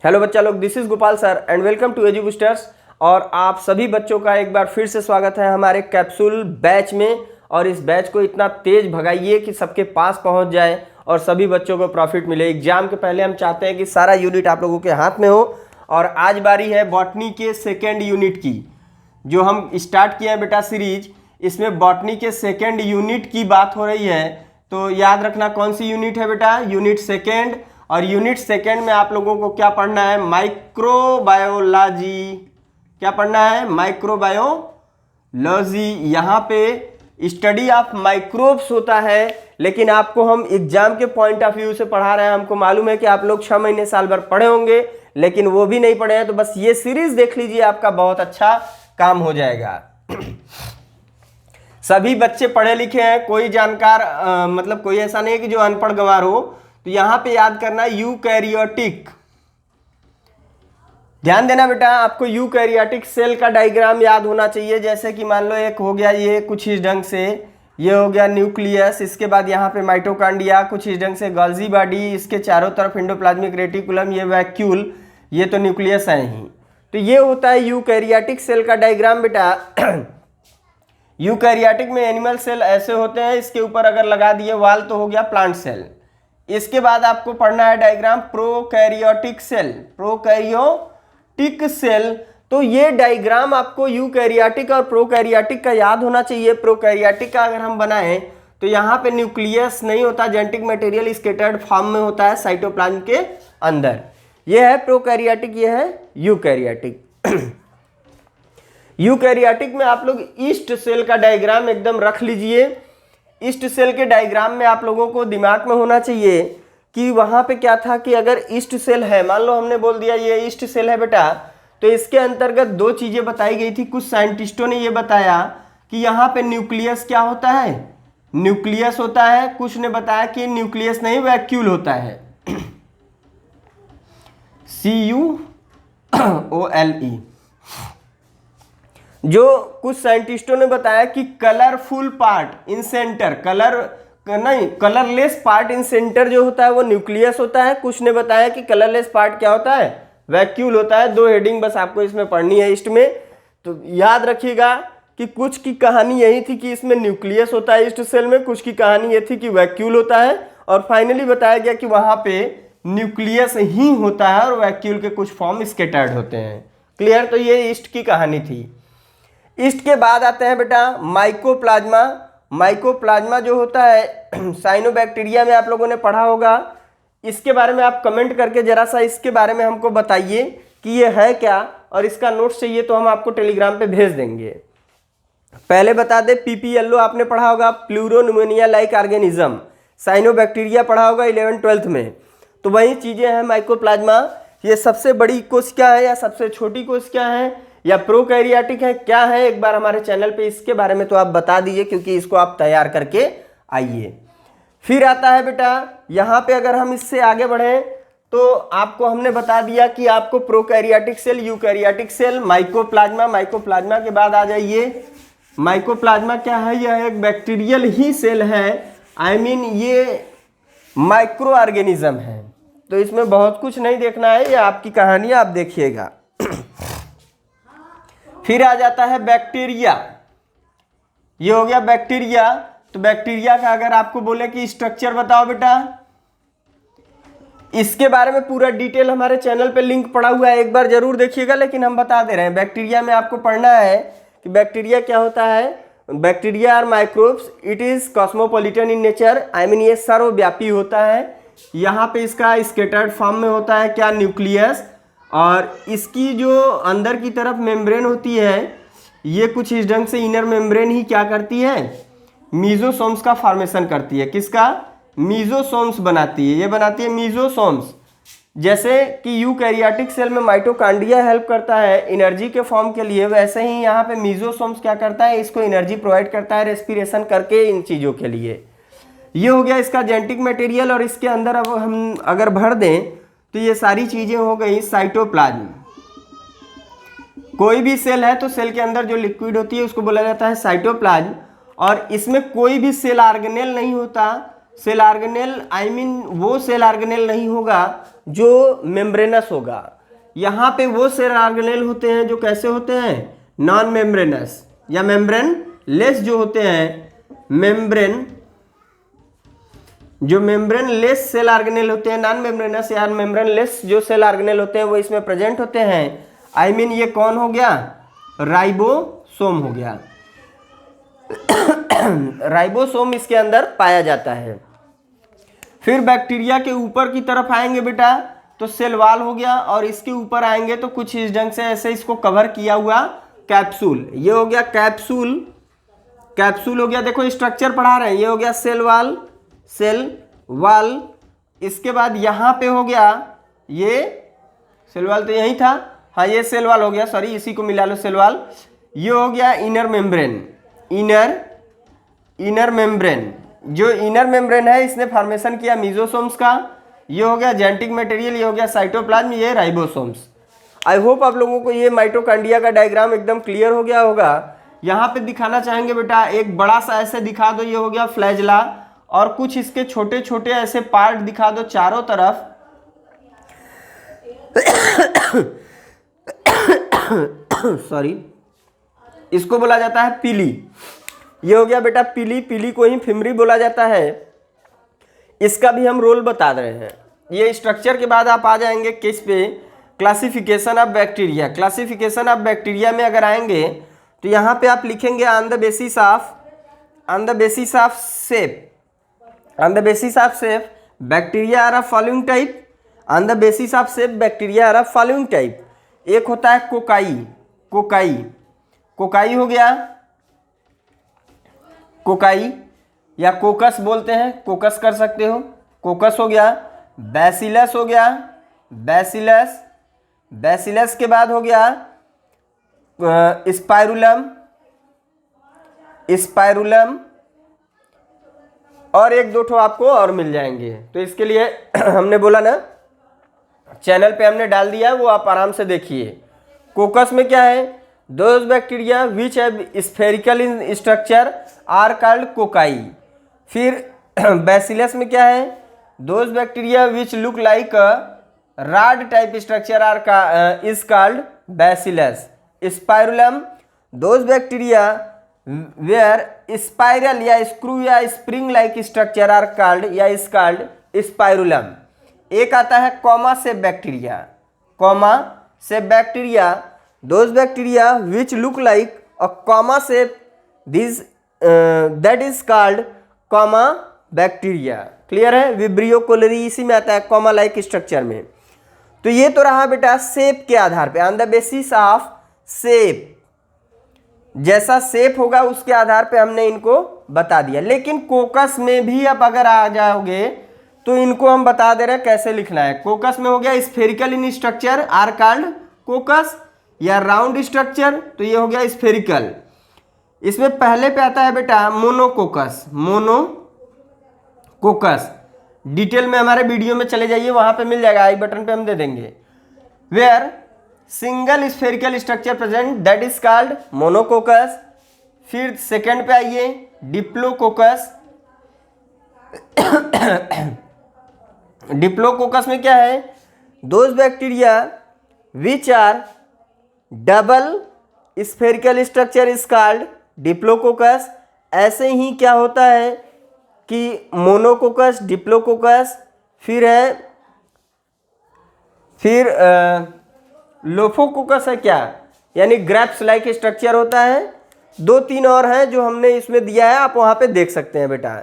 Hello बच्चा लोग, this is Gopal sir and welcome to edu boosters. और आप सभी बच्चों का एक बार फिर से स्वागत है हमारे कैप्सूल बैच में। और इस बैच को इतना तेज भगाइए कि सबके पास पहुंच जाए और सभी बच्चों को प्रॉफिट मिले। एग्जाम के पहले हम चाहते हैं कि सारा यूनिट आप लोगों के हाथ में हो। और आज बारी है बॉटनी के सेकेंड यूनिट की, जो हम स्टार्ट किए हैं बेटा सीरीज। इसमें बॉटनी के सेकेंड यूनिट की बात हो रही है, तो याद रखना कौन सी यूनिट है बेटा, यूनिट सेकेंड। और यूनिट सेकेंड में आप लोगों को क्या पढ़ना है, माइक्रोबायोलॉजी। क्या पढ़ना है, माइक्रोबायोलॉजी। यहाँ पे स्टडी ऑफ माइक्रोब्स होता है, लेकिन आपको हम एग्जाम के पॉइंट ऑफ व्यू से पढ़ा रहे हैं। हमको मालूम है कि आप लोग 6 महीने साल भर पढ़े होंगे, लेकिन वो भी नहीं पढ़े हैं, तो बस ये सीरीज देख लीजिए, आपका बहुत अच्छा काम हो जाएगा। सभी बच्चे पढ़े लिखे हैं, कोई जानकार मतलब कोई ऐसा नहीं है कि जो अनपढ़ गंवार हो। तो यहां पे याद करना यूकैरियोटिक, ध्यान देना बेटा, आपको यूकैरियोटिक सेल का डायग्राम याद होना चाहिए। जैसे कि मान लो एक हो गया ये कुछ इस ढंग से, ये हो गया न्यूक्लियस, इसके बाद यहाँ पे माइटोकॉन्ड्रिया, कुछ इस ढंग से गोल्गी बॉडी, इसके चारों तरफ एंडोप्लाज्मिक रेटिकुलम, ये वैक्यूल, ये तो न्यूक्लियस है ही। तो ये होता है यूकैरियोटिक सेल का डायग्राम बेटा। यूकैरियोटिक में एनिमल सेल ऐसे होते हैं, इसके ऊपर अगर लगा दिए वाल तो हो गया प्लांट सेल। इसके बाद आपको पढ़ना है diagram prokaryotic cell, prokaryotic cell. तो ये डायग्राम आपको यूकैरियोटिक और प्रोकैरियोटिक का याद होना चाहिए। प्रोकैरियोटिक का अगर हम बनाएं तो यहाँ पे न्यूक्लियस नहीं होता, जेनेटिक मटेरियल स्कैटर्ड फॉर्म में होता है साइटोप्लाज्म के अंदर। ये है प्रोकैरियोटिक, ये है यूकैरियोटिक। यूकैरियोटिक में आप लोग ईस्ट सेल का डायग्राम एकदम रख लीजिए। ईस्ट सेल के डायग्राम में आप लोगों को दिमाग में होना चाहिए कि वहां पे क्या था कि अगर ईस्ट सेल है, मान लो हमने बोल दिया ये ईस्ट सेल है बेटा, तो इसके अंतर्गत दो चीजें बताई गई थी। कुछ साइंटिस्टों ने ये बताया कि यहाँ पे न्यूक्लियस क्या होता है, न्यूक्लियस होता है। कुछ ने बताया कि न्यूक्लियस नहीं, वैक्यूल होता है, CUOLE। जो कुछ साइंटिस्टों ने बताया कि colourful part in centre, colourless part in centre जो होता है वो न्यूक्लियस होता है। कुछ ने बताया कि कलरलेस पार्ट क्या होता है, वैक्यूल होता है। दो हेडिंग बस आपको इसमें पढ़नी है ईस्ट में। तो याद रखिएगा कि कुछ की कहानी यही थी कि इसमें न्यूक्लियस होता है ईस्ट सेल में, कुछ की कहानी ये थी कि वैक्यूल होता है, और फाइनली बताया गया कि वहां पे न्यूक्लियस ही होता है और वैक्यूल के कुछ फॉर्म स्कैटर्ड होते हैं। क्लियर? तो ये ईस्ट की कहानी थी। ईस्ट के बाद आते हैं बेटा माइकोप्लाज्मा। माइकोप्लाज्मा जो होता है साइनोबैक्टीरिया में आप लोगों ने पढ़ा होगा। इसके बारे में आप कमेंट करके जरा सा इसके बारे में हमको बताइए कि ये है क्या, और इसका नोट्स चाहिए तो हम आपको टेलीग्राम पे भेज देंगे। पहले बता दे, PPLO आपने पढ़ा होगा, प्लूरोनिमोनिया लाइक ऑर्गेनिज्म। साइनोबैक्टीरिया पढ़ा होगा 11th-12th में। तो वही चीजें हैं माइकोप्लाज्मा। ये सबसे बड़ी कोशिका है या सबसे छोटी कोशिका है या प्रोकैरियोटिक है, क्या है, एक बार हमारे चैनल पे इसके बारे में तो आप बता दीजिए, क्योंकि इसको आप तैयार करके आइए। फिर आता है बेटा यहाँ पे, अगर हम इससे आगे बढ़ें तो आपको हमने बता दिया कि आपको prokaryotic cell, eukaryotic cell, mycoplasma. Mycoplasma के बाद आ जाइए, माइकोप्लाज्मा क्या है, यह एक बैक्टीरियल ही सेल है। ये माइक्रो ऑर्गेनिज्म है। तो इसमें बहुत कुछ नहीं देखना है, ये आपकी कहानी आप देखिएगा। फिर आ जाता है बैक्टीरिया, ये हो गया बैक्टीरिया। तो बैक्टीरिया का अगर आपको बोले कि स्ट्रक्चर बताओ बेटा, इसके बारे में पूरा डिटेल हमारे चैनल पे लिंक पड़ा हुआ है, एक बार जरूर देखिएगा। लेकिन हम बता दे रहे हैं, बैक्टीरिया में आपको पढ़ना है कि बैक्टीरिया क्या होता है। Bacteria are microbes, it is cosmopolitan in nature. ये सर्वव्यापी होता है। यहाँ पे इसका स्कैटर्ड फॉर्म में होता है क्या, न्यूक्लियस। और इसकी जो अंदर की तरफ मेम्ब्रेन होती है, ये कुछ इस ढंग से इनर मेम्ब्रेन ही क्या करती है, मीजोसोम्स का फॉर्मेशन करती है। किसका, मीजोसोम्स बनाती है, ये बनाती है मीजोसोम्स। जैसे कि यूकैरियोटिक सेल में माइटोकॉन्ड्रिया हेल्प करता है एनर्जी के फॉर्म के लिए, वैसे ही यहाँ पे मीजोसोम्स क्या करता है, इसको एनर्जी प्रोवाइड करता है रेस्पिरेशन करके इन चीज़ों के लिए। ये हो गया इसका जेनेटिक मटेरियल। और इसके अंदर अब हम अगर भर दें तो ये सारी चीजें हो गई साइटोप्लाज्म। कोई भी सेल है तो सेल के अंदर जो लिक्विड होती है उसको बोला जाता है साइटोप्लाज्म। और इसमें कोई भी सेल ऑर्गेनेल नहीं होता। सेल ऑर्गेनेल वो सेल ऑर्गेनेल नहीं होगा जो मेम्ब्रेनस होगा। यहाँ पे वो सेल ऑर्गेनेल होते हैं जो कैसे होते हैं, नॉन मेम्ब्रेनस या मेम्ब्रेन लेस जो होते हैं, जो मेम्ब्रेन लेस सेल ऑर्गेनेल होते हैं, नॉन मेम्ब्रेनस या मेम्ब्रेन लेस जो सेल ऑर्गेनेल होते हैं वो इसमें प्रेजेंट होते हैं। आई मीन ये कौन हो गया, राइबोसोम हो गया। राइबोसोम इसके अंदर पाया जाता है। फिर बैक्टीरिया के ऊपर की तरफ आएंगे बेटा तो सेल वॉल हो गया, और इसके ऊपर आएंगे तो कुछ इस ढंग से ऐसे इसको कवर किया हुआ कैप्सूल, ये हो गया कैप्सूल, कैप्सूल हो गया। देखो स्ट्रक्चर पढ़ा रहे हैं, ये हो गया सेल वॉल, सेल वॉल। इसके बाद यहाँ पे हो गया ये सेल वॉल, तो यही था, हाँ ये सेल वॉल हो गया, सॉरी इसी को मिला लो सेल वॉल। ये हो गया इनर मेम्ब्रेन, इनर मेम्ब्रेन। जो इनर मेम्ब्रेन है इसने फॉर्मेशन किया मीजोसोम्स का। ये हो गया जेनेटिक मटेरियल, ये हो गया साइटोप्लाज्म, ये राइबोसोम्स। आई होप आप लोगों को ये माइटोकॉन्ड्रिया का डायग्राम एकदम क्लियर हो गया होगा। यहाँ पे दिखाना चाहेंगे बेटा एक बड़ा सा ऐसे दिखा दो, ये हो गया फ्लैजला, और कुछ इसके छोटे छोटे ऐसे पार्ट दिखा दो चारों तरफ। सॉरी, इसको बोला जाता है पीली। ये हो गया बेटा पीली, पीली को ही फिमरी बोला जाता है। इसका भी हम रोल बता रहे हैं। ये स्ट्रक्चर के बाद आप आ जाएंगे किस पे, classification of bacteria. Classification of bacteria में अगर आएंगे तो यहाँ पे आप लिखेंगे on the basis of shape, on the basis of shape bacteria are of following type, on the basis of shape bacteria are of following type. एक होता है कोकाई, कोकाई, कोकाई हो गया, कोकाई या कोकस बोलते हैं, कोकस कर सकते हो, कोकस हो गया। बैसिलस हो गया, बैसिलस, बैसिलस के बाद हो गया स्पाइरुलम, स्पाइरुलम, और एक दो ठो आपको और मिल जाएंगे। तो इसके लिए हमने बोला ना चैनल पे हमने डाल दिया है, वो आप आराम से देखिए। कोकस में क्या है, those bacteria which have spherical in structure are called cocci. फिर बैसिलस में क्या है, those bacteria which look like rod type structure are is called bacillus. Spirillum, those bacteria where spiral या स्क्रू या spring like structure are called या is called spirillum. एक आता है कॉमा से बैक्टीरिया, कॉमा से bacteria, those bacteria which look like a comma shape, this that is called comma bacteria. Clear है, vibrio cholerae इसी में आता है, कॉमा लाइक स्ट्रक्चर में। तो ये तो रहा बेटा शेप के आधार पे, on the basis of shape, जैसा शेप होगा उसके आधार पे हमने इनको बता दिया। लेकिन कोकस में भी अब अगर आ जाओगे तो इनको हम बता दे रहे हैं कैसे लिखना है। कोकस में हो गया spherical in structure are called coccus, या राउंड स्ट्रक्चर तो ये हो गया स्फेरिकल। इसमें पहले पे आता है बेटा मोनोकोकस, मोनोकोकस। डिटेल में हमारे वीडियो में चले जाइए, वहां पे मिल जाएगा, आई बटन पे हम दे देंगे। Where single spherical structure present that is called monococcus. फिर सेकंड पे आइए डिप्लोकोकस। डिप्लोकोकस में क्या है, those bacteria which are double spherical structure is called diplococcus. ऐसे ही क्या होता है कि मोनोकोकस, डिप्लोकोकस, फिर है फिर लोफोकोकस है क्या, यानी ग्रैप्स लाइक स्ट्रक्चर होता है। दो तीन और हैं जो हमने इसमें दिया है, आप वहां पे देख सकते हैं बेटा।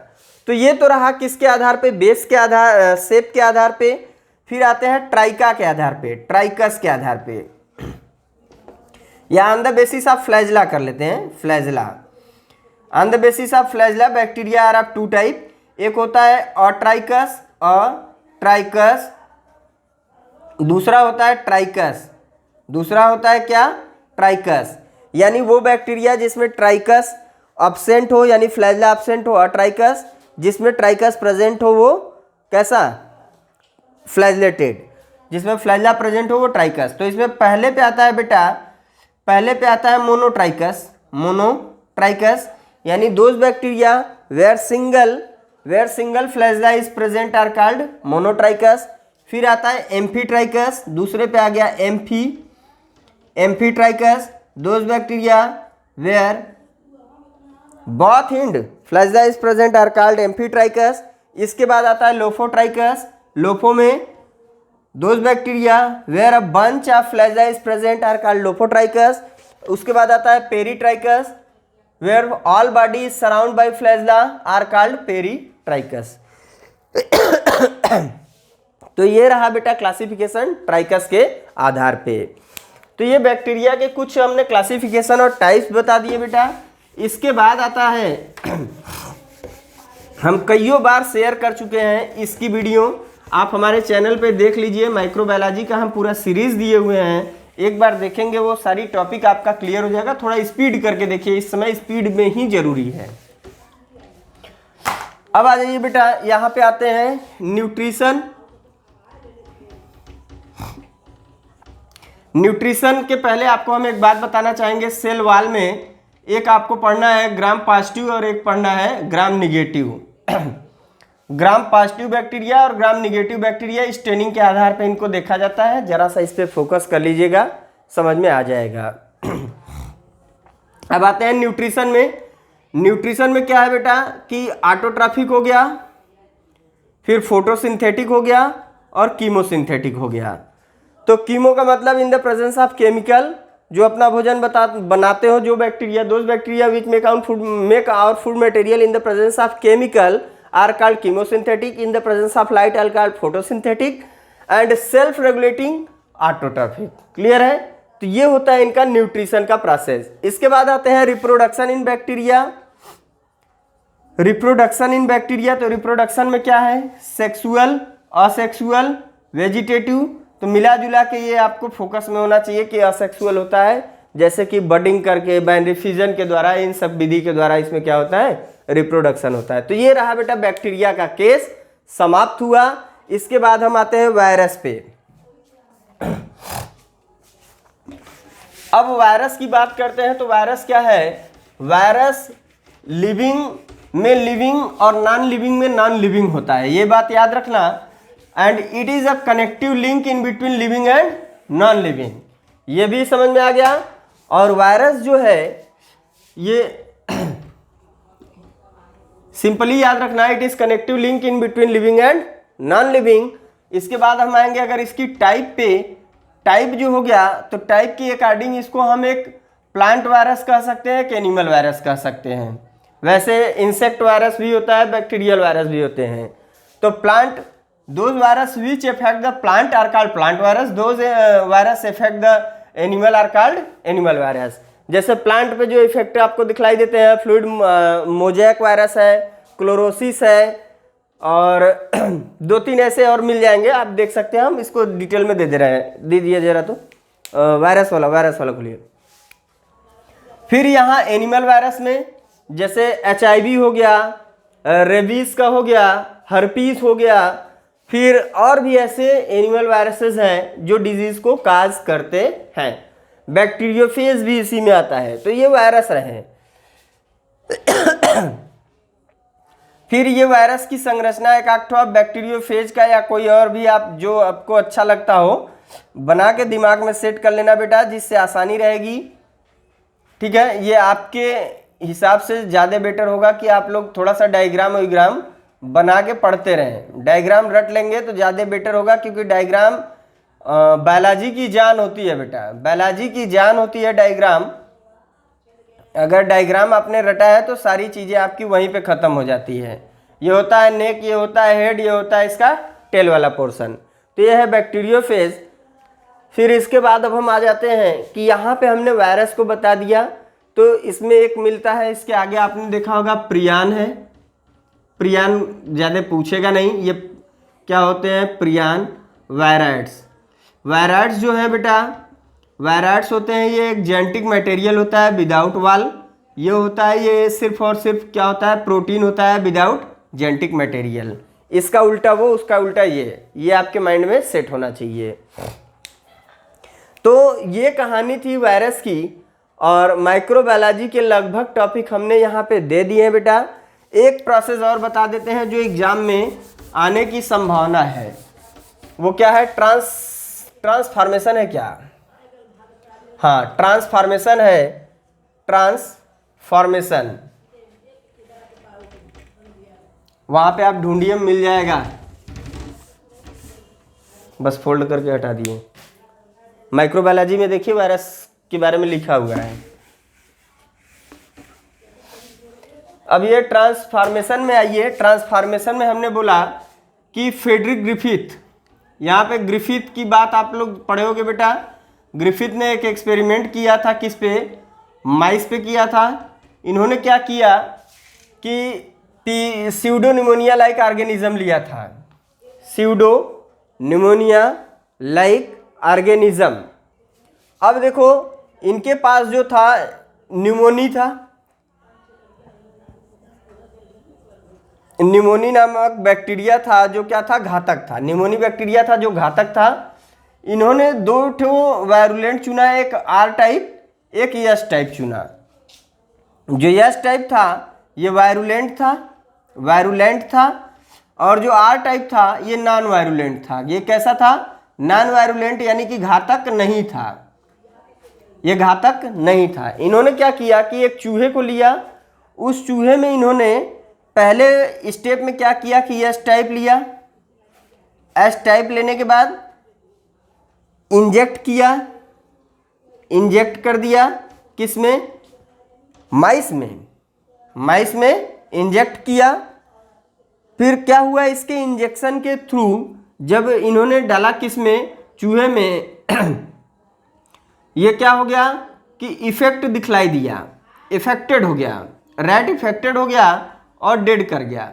तो ये तो रहा किसके आधार पे, बेस के आधार, शेप के आधार पे। फिर आते हैं ट्राइका के आधार पे, ट्राइकस के आधार पे, या on the basis of flagella कर लेते हैं, flagella. On the basis of flagella bacteria are of two type, एक होता है अट्राइकस, अट्राइकस, दूसरा होता है ट्राइकस, दूसरा होता है क्या, ट्राइकस। यानी वो बैक्टीरिया जिसमें ट्राइकस अब्सेंट हो, यानी फ्लैजला अब्सेंट हो अट्राइकस, जिसमें ट्राइकस प्रेजेंट हो वो कैसा, फ्लैजलेटेड। जिसमें फ्लैजला प्रेजेंट हो वो ट्राइकस। तो इसमें पहले पे आता है बेटा, पहले पे आता है मोनोट्राइकस, मोनोट्राइकस, यानी those bacteria where single flagella is present are called monotrichous. फिर आता है एम्फीट्राइकस, दूसरे पे आ गया amphitrichous, those bacteria where both hind flagella is present are called amphitrichous. इसके बाद आता है लोफोट्राइकस, लोफो में those bacteria where a bunch of flagella is present are called lophotrichous. उसके बाद आता है peritrichous where all body is surround by flagella are called peritrichous. तो ये रहा बेटा क्लासिफिकेशन ट्राइकस के आधार पे। तो ये बैक्टीरिया के कुछ हमने क्लासिफिकेशन और टाइप्स बता दिए बेटा। इसके बाद आता है हम कईयों बार शेयर कर चुके हैं इसकी वीडियो, आप हमारे चैनल पे देख लीजिए, माइक्रोबायोलॉजी का हम पूरा सीरीज दिए हुए हैं, एक बार देखेंगे वो सारी टॉपिक आपका क्लियर हो जाएगा। थोड़ा स्पीड करके देखिए, इस समय स्पीड में ही जरूरी है। अब आ जाइए बेटा, यहाँ पे आते हैं न्यूट्रिशन। न्यूट्रिशन के पहले आपको हम एक बात बताना चाहेंगे, सेल वॉल में एक आपको पढ़ना है ग्राम पॉजिटिव और एक पढ़ना है ग्राम निगेटिव। ग्राम पॉजिटिव बैक्टीरिया और ग्राम निगेटिव बैक्टीरिया स्टेनिंग के आधार पर इनको देखा जाता है। जरा सा इस पे फोकस कर लीजिएगा, समझ में आ जाएगा। अब आते हैं न्यूट्रिशन में। न्यूट्रिशन में क्या है बेटा कि ऑटोट्रॉफिक हो गया, फिर फोटोसिंथेटिक हो गया और कीमोसिंथेटिक हो गया। तो कीमो का मतलब in the presence of chemical, जो अपना भोजन बनाते हो जो bacteria, those bacteria which make our food material in the presence of chemical are called chemosynthetic, in the presence of light are called photosynthetic and self regulating autotrophic. Clear है? तो ये होता है इनका न्यूट्रिशन का प्रोसेस। इसके बाद आते हैं reproduction in bacteria. Reproduction in bacteria, तो रिप्रोडक्शन में क्या है, सेक्सुअल, असेक्सुअल, वेजिटेटिव। तो मिला जुला के ये आपको फोकस में होना चाहिए कि असेक्सुअल होता है, जैसे कि बडिंग करके बाइंड्रीफ्यूजन के द्वारा, इन सब विधि के द्वारा इसमें क्या होता है, रिप्रोडक्शन होता है। तो ये रहा बेटा बैक्टीरिया का केस, समाप्त हुआ। इसके बाद हम आते हैं वायरस पे। अब वायरस की बात करते हैं। तो वायरस क्या है, वायरस लिविंग में लिविंग और नॉन लिविंग में नॉन लिविंग होता है, ये बात याद रखना। And it is a connective link in between living and non living, ये भी समझ में आ गया। और वायरस जो है ये सिंपली याद रखना, it is connective link in between living and non living. इसके बाद हम आएंगे अगर इसकी टाइप पे, टाइप जो हो गया तो टाइप के अकॉर्डिंग इसको हम एक प्लांट वायरस कह सकते हैं कि एनिमल वायरस कह सकते हैं। वैसे इंसेक्ट वायरस भी होता है, बैक्टीरियल वायरस भी होते हैं। तो plant, those virus which affect the plant are called plant virus, those virus affect the animal are called animal virus। जैसे प्लांट पे जो इफेक्ट आपको दिखलाई देते हैं, फ्लूइड मोजैक वायरस है, क्लोरोसिस है और दो तीन ऐसे और मिल जाएंगे, आप देख सकते हैं, हम इसको डिटेल में दे दे रहे हैं। दीजिए जरा तो वायरस वाला खुलिए। फिर यहाँ एनिमल वायरस में जैसे HIV हो गया, रेबीज का हो गया, हर्पीस हो गया, फिर और भी ऐसे एनिमल वायरसेस हैं जो डिजीज को काज करते हैं। बैक्टीरियोफेज भी इसी में आता है। तो ये वायरस रहे। फिर ये वायरस की संरचना एक आठ आप बैक्टीरियोफेज का या कोई और भी आप जो आपको अच्छा लगता हो बना के दिमाग में सेट कर लेना बेटा, जिससे आसानी रहेगी। ठीक है, ये आपके हिसाब से ज़्यादा बेटर होगा कि आप लोग थोड़ा सा डायग्राम बना के पढ़ते रहें। डायग्राम रट लेंगे तो ज़्यादा बेटर होगा, क्योंकि डायग्राम बायोलॉजी की जान होती है बेटा, बायोलॉजी की जान होती है डायग्राम। अगर डायग्राम आपने रटा है तो सारी चीज़ें आपकी वहीं पे ख़त्म हो जाती है। ये होता है नेक, ये होता है हेड, ये होता है इसका टेल वाला पोर्शन। तो ये है बैक्टीरियोफेज। फिर इसके बाद अब हम आ जाते हैं कि यहाँ पे हमने वायरस को बता दिया, तो इसमें एक मिलता है, इसके आगे आपने देखा होगा प्रियान है। प्रियान ज़्यादा पूछेगा नहीं, ये क्या होते हैं, प्रियान वायराइड्स। वायराइड्स जो है बेटा, वायराइड्स होते हैं, ये एक जेनेटिक मटेरियल होता है विदाउट वॉल। ये होता है, ये सिर्फ और सिर्फ क्या होता है, प्रोटीन होता है विदाउट जेनेटिक मटेरियल। इसका उल्टा वो, उसका उल्टा ये आपके माइंड में सेट होना चाहिए। तो ये कहानी थी वायरस की, और माइक्रोबायोलॉजी के लगभग टॉपिक हमने यहाँ पे दे दिए हैं बेटा। एक प्रोसेस और बता देते हैं जो एग्जाम में आने की संभावना है। वो क्या है, ट्रांसफॉर्मेशन है क्या? हाँ, ट्रांसफॉर्मेशन है, ट्रांसफॉर्मेशन। वहां पे आप ढूंढिए, मिल जाएगा, बस फोल्ड करके हटा दिए। माइक्रोबायोलॉजी में देखिए वायरस के बारे में लिखा हुआ है। अब ये ट्रांसफॉर्मेशन में आइए। ट्रांसफॉर्मेशन में हमने बोला कि फ्रेडरिक ग्रिफिथ, यहाँ पे ग्रिफिथ की बात आप लोग पढ़े होगे बेटा। ग्रिफिथ ने एक एक्सपेरिमेंट किया था, किस पे? माइस पे किया था। इन्होंने क्या किया कि स्यूडो निमोनिया लाइक ऑर्गेनिज्म लिया था, स्यूडो निमोनिया लाइक ऑर्गेनिज्म। अब देखो इनके पास जो था निमोनी था, निमोनी नामक बैक्टीरिया था जो क्या था, घातक था। निमोनी बैक्टीरिया था जो घातक था। इन्होंने दो ठो वायरुलेंट चुना, एक आर टाइप, एक एस टाइप चुना। जो एस टाइप था ये वायरुलेंट था, और जो आर टाइप था ये नॉन वायरुलेंट था। ये कैसा था? नॉन वायरुलेंट, यानी कि घातक नहीं था, ये घातक नहीं था। इन्होंने क्या किया कि एक चूहे को लिया, उस चूहे में इन्होंने पहले स्टेप में क्या किया कि एस टाइप लिया। एस टाइप लेने के बाद इंजेक्ट किया, इंजेक्ट कर दिया किसमें? माइस में, माइस में इंजेक्ट किया। फिर क्या हुआ, इसके इंजेक्शन के थ्रू जब इन्होंने डाला किसमें? चूहे में, ये क्या हो गया कि इफेक्ट दिखलाई दिया, इफेक्टेड हो गया, रैट इफेक्टेड हो गया और डेड कर गया,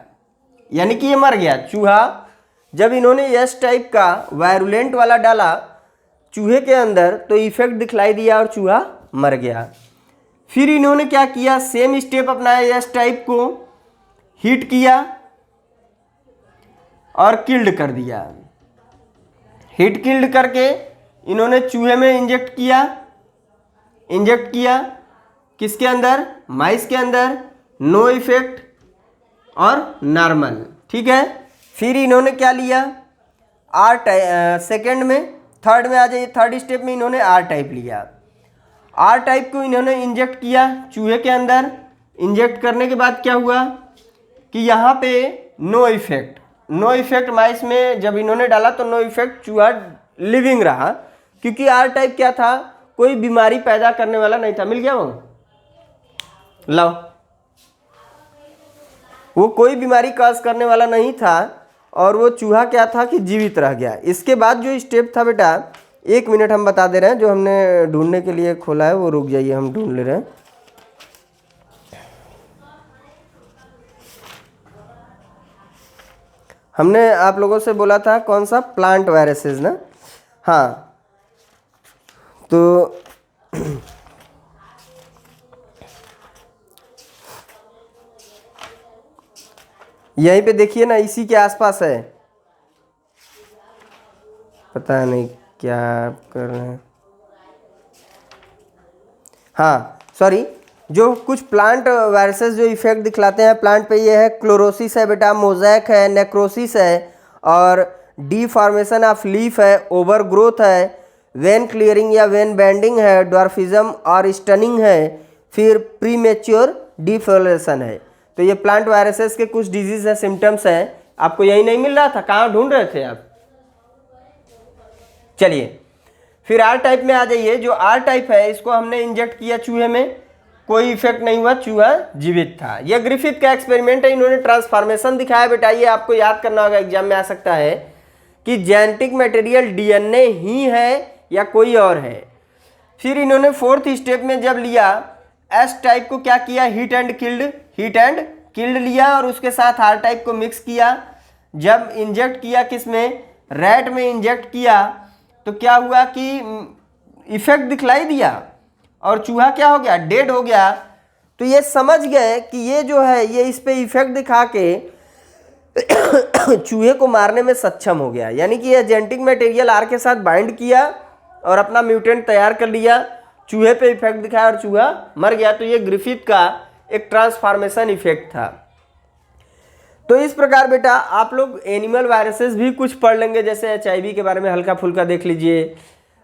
यानी कि ये मर गया चूहा। जब इन्होंने एस टाइप का वायरुलेंट वाला डाला चूहे के अंदर तो इफेक्ट दिखलाई दिया और चूहा मर गया। फिर इन्होंने क्या किया, सेम स्टेप अपनाया, एस टाइप को हीट किया और किल्ड कर दिया। हीट किल्ड करके इन्होंने चूहे में इंजेक्ट किया, इंजेक्ट किया किसके अंदर? माइस के अंदर। नो इफेक्ट और नॉर्मल, ठीक है। फिर इन्होंने क्या लिया? आर टाइप, सेकेंड में, थर्ड में आ जाइए। थर्ड स्टेप में इन्होंने आर टाइप लिया। आर टाइप को इन्होंने इंजेक्ट किया चूहे के अंदर। इंजेक्ट करने के बाद क्या हुआ कि यहाँ पे नो इफेक्ट, नो इफेक्ट माइस में जब इन्होंने डाला तो नो इफेक्ट, चूहा लिविंग रहा, क्योंकि आर टाइप क्या था, कोई बीमारी पैदा करने वाला नहीं था। मिल गया वो, लो, वो कोई बीमारी काज करने वाला नहीं था और वो चूहा क्या था कि जीवित रह गया। इसके बाद जो स्टेप था बेटा, 1 मिनट हम बता दे रहे हैं, जो हमने ढूंढने के लिए खोला है वो रुक जाइए, हम ढूंढ ले रहे हैं। हमने आप लोगों से बोला था कौन सा? प्लांट वायरसेस ना। हाँ, तो यहीं पे देखिए ना, इसी के आसपास है। पता नहीं क्या कर रहे हैं। हाँ सॉरी, जो कुछ प्लांट वायरसेस जो इफेक्ट दिखलाते हैं प्लांट पे, ये है क्लोरोसिस है बेटा, मोज़ैक है, नेक्रोसिस है, और डीफॉर्मेशन ऑफ लीफ है, ओवर ग्रोथ है, वेन क्लियरिंग या वेन बेंडिंग है, ड्वार्फिज्म और स्टनिंग है, फिर प्रीमेच्योर डिफ्लोरेशन है। तो ये प्लांट वायरसेस के कुछ डिजीज है, सिम्टम्स हैं। आपको यही नहीं मिल रहा था? कहाँ ढूंढ रहे थे आप? चलिए फिर आर टाइप में आ जाइए। जो आर टाइप है इसको हमने इंजेक्ट किया चूहे में, कोई इफेक्ट नहीं हुआ, चूहा जीवित था। यह ग्रिफिथ का एक्सपेरिमेंट है, इन्होंने ट्रांसफॉर्मेशन दिखाया बेटा। ये आपको याद करना होगा, एग्जाम में आ सकता है कि जेनेटिक मटेरियल डीएनए ही है या कोई और है। फिर इन्होंने फोर्थ स्टेप में जब लिया, एस टाइप को क्या किया? हीट एंड किल्ड लिया और उसके साथ आर टाइप को मिक्स किया। जब इंजेक्ट किया किसमें? रैट में इंजेक्ट किया, तो क्या हुआ कि इफेक्ट दिखलाई दिया और चूहा क्या हो गया? डेड हो गया। तो ये समझ गए कि ये जो है ये इस पे इफेक्ट दिखा के चूहे को मारने में सक्षम हो गया, यानी कि ये जेनेटिक मटेरियल आर के साथ बाइंड किया और अपना म्यूटेंट तैयार कर लिया, चूहे पे इफेक्ट दिखाया और चूहा मर गया। तो ये ग्रिफिथ का एक ट्रांसफॉर्मेशन इफेक्ट था। तो इस प्रकार बेटा आप लोग एनिमल वायरसेस भी कुछ पढ़ लेंगे, जैसे HIV के बारे में हल्का फुल्का देख लीजिए,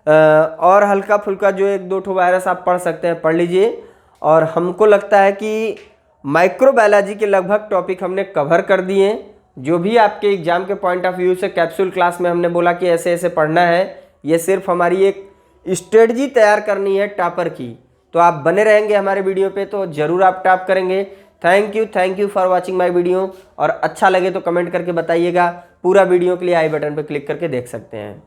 और हल्का फुल्का जो 1-2 ठो वायरस आप पढ़ सकते हैं पढ़ लीजिए। और हमको लगता है कि माइक्रोबायोलॉजी के लगभग टॉपिक हमने कवर कर दिए। जो भी आपके एग्जाम के पॉइंट ऑफ व्यू से कैप्सूल क्लास में हमने बोला कि ऐसे ऐसे पढ़ना है, ये सिर्फ हमारी एक स्ट्रेटजी तैयार करनी है टॉपर की। तो आप बने रहेंगे हमारे वीडियो पे तो ज़रूर आप टॉप करेंगे। Thank you for watching my video. और अच्छा लगे तो कमेंट करके बताइएगा। पूरा वीडियो के लिए आई बटन पर क्लिक करके देख सकते हैं।